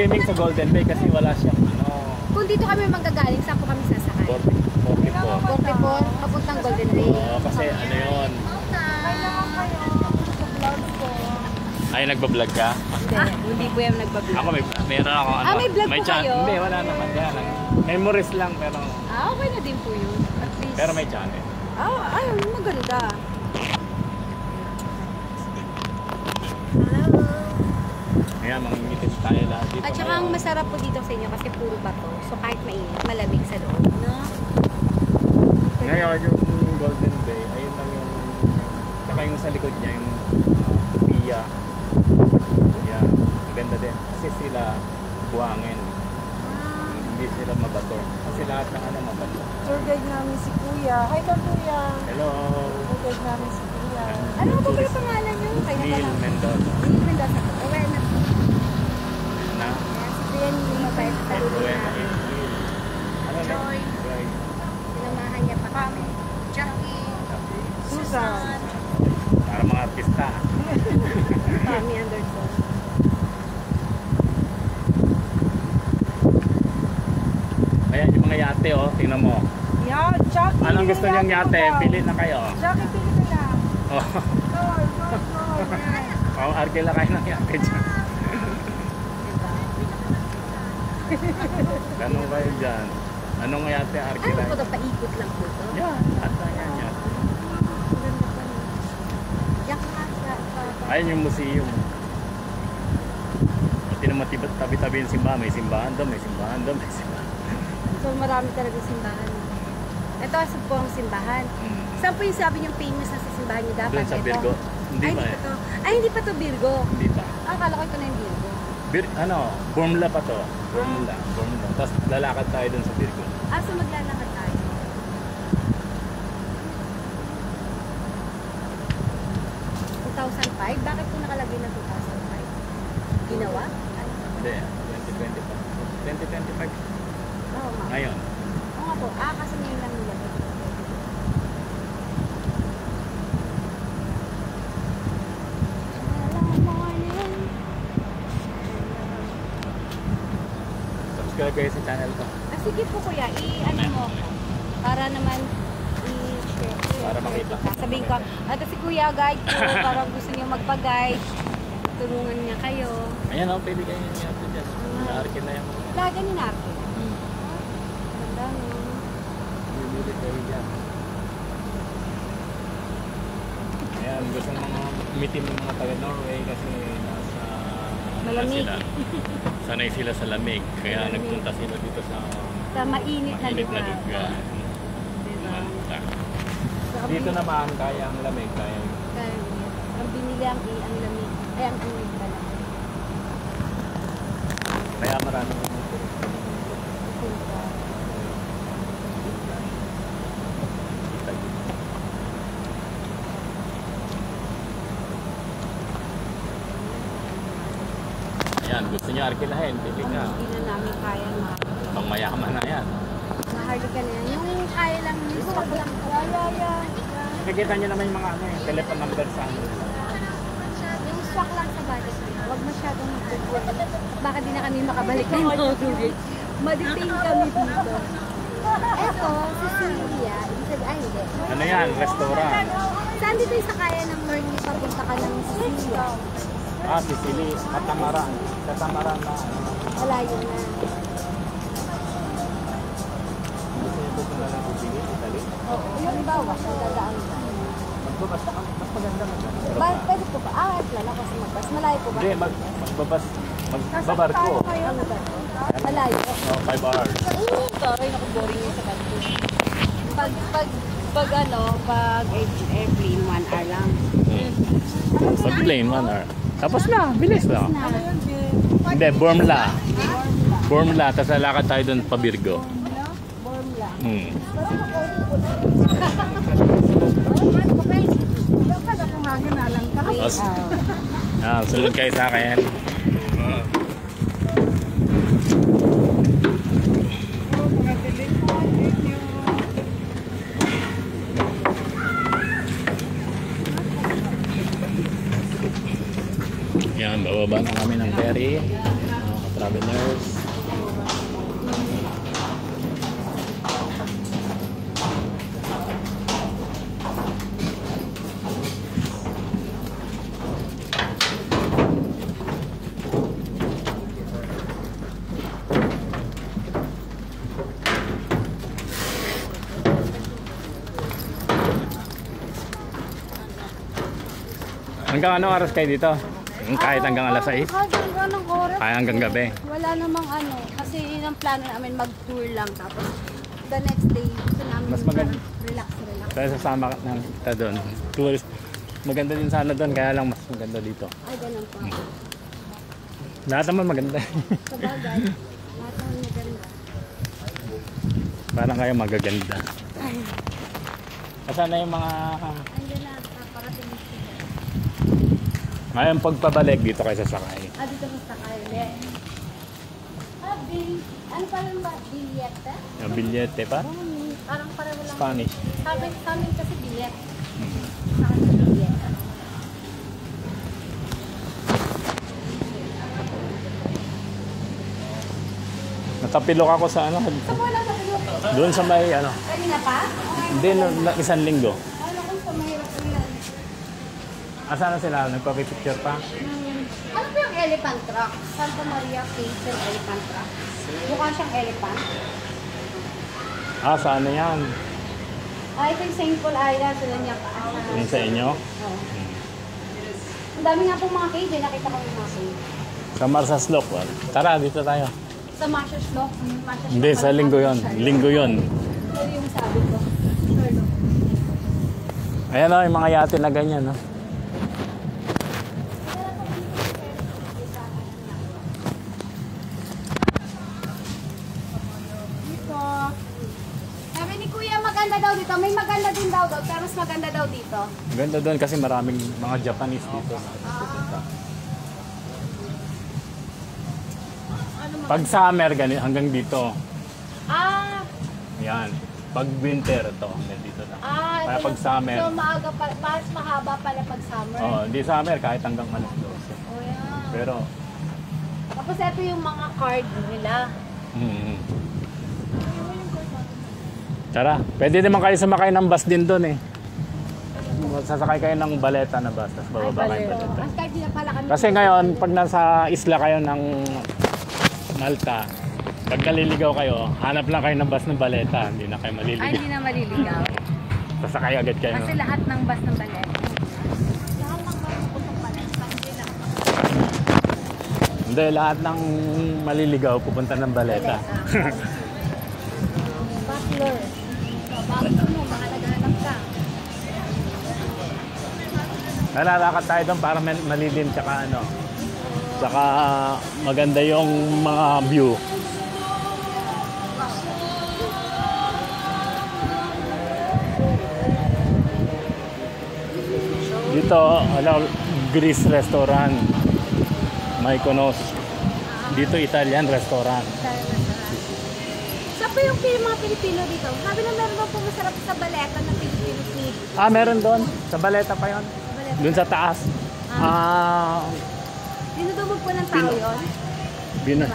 swimming sa Golden Bay kasi wala siyang ano. Kung dito kami manggagaling, saan po kami sasakay? 44. 44, papuntang Golden Bay. Oo, kasi ano yun. Kailangan kayo sa vlog ko. Ay, nagbablog ka? Hindi po yung nagbablog. Ako meron ako ano. may vlog po kayo? Hindi, wala naman. Yan, memories lang pero. Okay na din po yun. At least. Pero may channel. Ayun, maganda. Kaya mangingitin tayo lahat dito. At saka ang masarap po dito sa inyo kasi puro bato. So kahit mainit, malamig sa loob. No? Ngayon yung Golden Bay, ayun lang yung saka yung sa likod niya, yung Pia. Yan, ganda din. Kasi sila buhangin. Hindi sila mabato. Kasi lahat ng ano mabato. Tour guide namin si Kuya. Hi ka Kuya. Hello! Tour guide namin si Kuya. Ano po ba yung pangalan nyo? Neil Mendoza. Neil Mendoza. Aware na. Na? Si Kuya Neil mabait sa Buena namin. Ano na? Joy. Joy. Sinamahan niya pa kami. Jackie. Susan. Para mga artista. Kami Anderson. Ayan yung mga yate oh, tingnan mo. Yeah, Jackie. Anong gusto niyang yate? Pili na kayo. Jackie, pili ka na. Oh. Oh, arkila kayo ng yate dyan. Ganun kayo dyan. Anong yate arkila? Ano po ito? Paikot lang po ito? Yan, ata yan yan. Maganda pa rin. Yak nga siya. Ayun yung museum. Pati naman tabi-tabi yung simbahan. May simbahan doon, may simbahan doon, may simbahan. So marami talaga simbahan. Ito po ang simbahan. Saan po yung sabi niyong famous na sa simbahan niyo dapat? Doon sa Virgo. Hindi Ay, ba hindi eh? pa to. Ay, hindi pa to Virgo. Hindi pa. Akala ko ito na yung Virgo. Burmla pa to. Burmla. Tapos lalakad tayo doon sa Virgo. So maglalakad tayo. Bakit po nakalagay na 2005? Ginawa? Hindi, 2025. 2025. Oo nga. Ngayon. Oo nga po. Kasi ngayon lang nilagay. Subscribe kayo sa channel ko. Sige po kuya, i-ano mo para naman i-share. Para makita. Sabihin ko, ito si kuya guide ko, parang gusto niyo magpa-guide. Tulungan niya kayo. Ayan o, pwede kayo niya ito dyan. Naarkin na yan. Laga ni Narco. Ganda no. Bibili kayo dyan. Ayan, gusto mga umitim ng mga taga-Norway kasi nasa... Malamig. Sanay sila sa lamig. Kaya nagpunta sila dito sa mainit na lugar. Diba? Dito naman, kaya ang lamig. Kaya ang binili ang lamig. Ay, ang lamig pala. Kaya marami Ayan, gusto niya arkilahin, pili ka. Hindi na namin kaya na. Pang mayaman na yan. Mahali ka na yan. Yung kaya lang, yung stock lang. Nakikita niyo naman yung mga telephone number sa ano. Yung stock lang sa budget. Huwag masyadong magbubuan. Baka di na kami makabalik ng Norway. Maditing kami dito. Eto, Sicilia. Ay, hindi. Ano yan? Restaurant. Saan dito yung sakaya ng Turkey papunta ka ng Sicilia? Sicily. Katamaran. Katamaran na. Malayo na. Gusto niyo pupunta ng Sicily, Italy? Oo. Halimbawa, magdadaan ka. Mas maganda na dyan. Pwede po ba? Plano kasi magbas. Malayo po ba? Hindi, magbabarko. Ano ba? Malayo. 5 hours. Sorry, naku-boring yun sa barko. Pag airplane, 1 hour lang. Pag plane, 1 hour. Tapos na, bilis na. Hindi, Burmla. Burmla, tapos lalakad tayo doon pa Virgo. Burmla. Sunod kayo sa akin. Yan, bababa na kami ng ferry. Southerners. Hanggang ano oras kayo dito? Kahit hanggang alas 6? Kahit hanggang oras. Kaya hanggang gabi. Wala namang ano. Kasi yun ang plano namin, mag-tour lang. Tapos the next day, gusto namin Mas maganda. relax. Kaya sasama ka na kita doon. Tourist. Maganda din sana doon, kaya lang mas maganda dito. Ay, ganun po. Lahat naman maganda. Sa bagay, lahat naman maganda. Parang kayo magaganda. Kasana yung mga... Andiyan na, parating sila. Ngayon pagpabalik dito kayo sasakay. Dito basta kayo. Ano pa lang ba? Bilyete? Yung bilyete, Parang pareho lang. Spanish. Sa amin kasi bilyet. Sa akin bilyet. Natapilok ako sa ano, Sa wala sa kayo. doon sa may ano. Kanina pa? Hindi, isang linggo. Ano kung sa mahirap ko yan? Asa na sila? Nagpapipicture pa? Ano po yung elephant truck? Santa Maria Facial Elephant Truck. Mukha siyang elephant. Sa ano yan? Ito yung St. Paul Island. Sila niya pa. Yung sa inyo? Oo. Ang dami nga pong mga cage. Nakita ko yung mga cage. Sa Marsas Lock. Tara, dito tayo. Sa Marshall's Lock. Hindi, sa linggo yon. Linggo yon. Pero yung sabi ko. Sherlock. Ayan o, yung mga yate na ganyan. No? Dito. Sabi ni Kuya, maganda daw dito. May maganda din daw doon. Pero mas maganda daw dito. Ganda doon kasi maraming mga Japanese dito. Pag summer, ganito, hanggang dito. Yan. Pag winter, ito. Hanggang dito na. Kaya pag summer. So maaga pa, mas mahaba pala pag summer. Hindi summer, kahit hanggang alas 12. Oh, yeah. Pero, Tapos ito yung mga card nila. Tara, pwede naman kayo sumakay ng bus din doon eh. Sasakay kayo ng baleta na bus, tapos bababa kayo ng baleta. Mas card nila pala kami. Kasi ngayon, pag nasa isla kayo ng Malta, pag naliligaw kayo, hanap lang kayo ng bus ng baleta, hindi na kayo maliligaw. Ay, hindi na maliligaw. Sasakay agad kayo. Kasi lahat ng bus ng balet. Lahat ng bus ng pusong balet. Hindi, lahat ng maliligaw pupunta ng baleta. Butler. So, bago mo, baka naghanap ka. Nalalakad tayo doon para malilim tsaka ano. Tsaka maganda yung mga view. Dito, Greece restaurant. Mykonos. Dito Italian restaurant. Siya po yung mga Pilipino dito. Sabi na meron daw po masarap sa baleta ng Filipino food. Meron doon. Sa baleta pa yon. Baleta. Doon sa taas. Dinudumog po ng tao yun.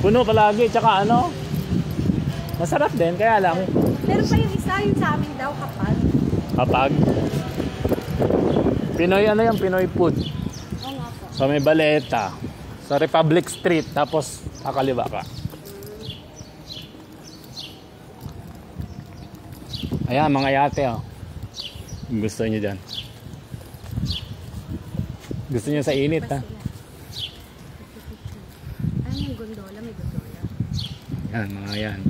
Puno palagi. Tsaka ano, masarap din. Kaya lang. Meron pa yung isa, yung sa amin daw kapag. Kapag Pinoy ano yung Pinoy food. Oo nga po. So may baleta. Sa Republic Street. Tapos kakaliwa ka. Ayan mga yate oh. Gusto nyo dyan. Gusto nyo sa init ha. Ano yung gondola? May gondola. Yan mga yan.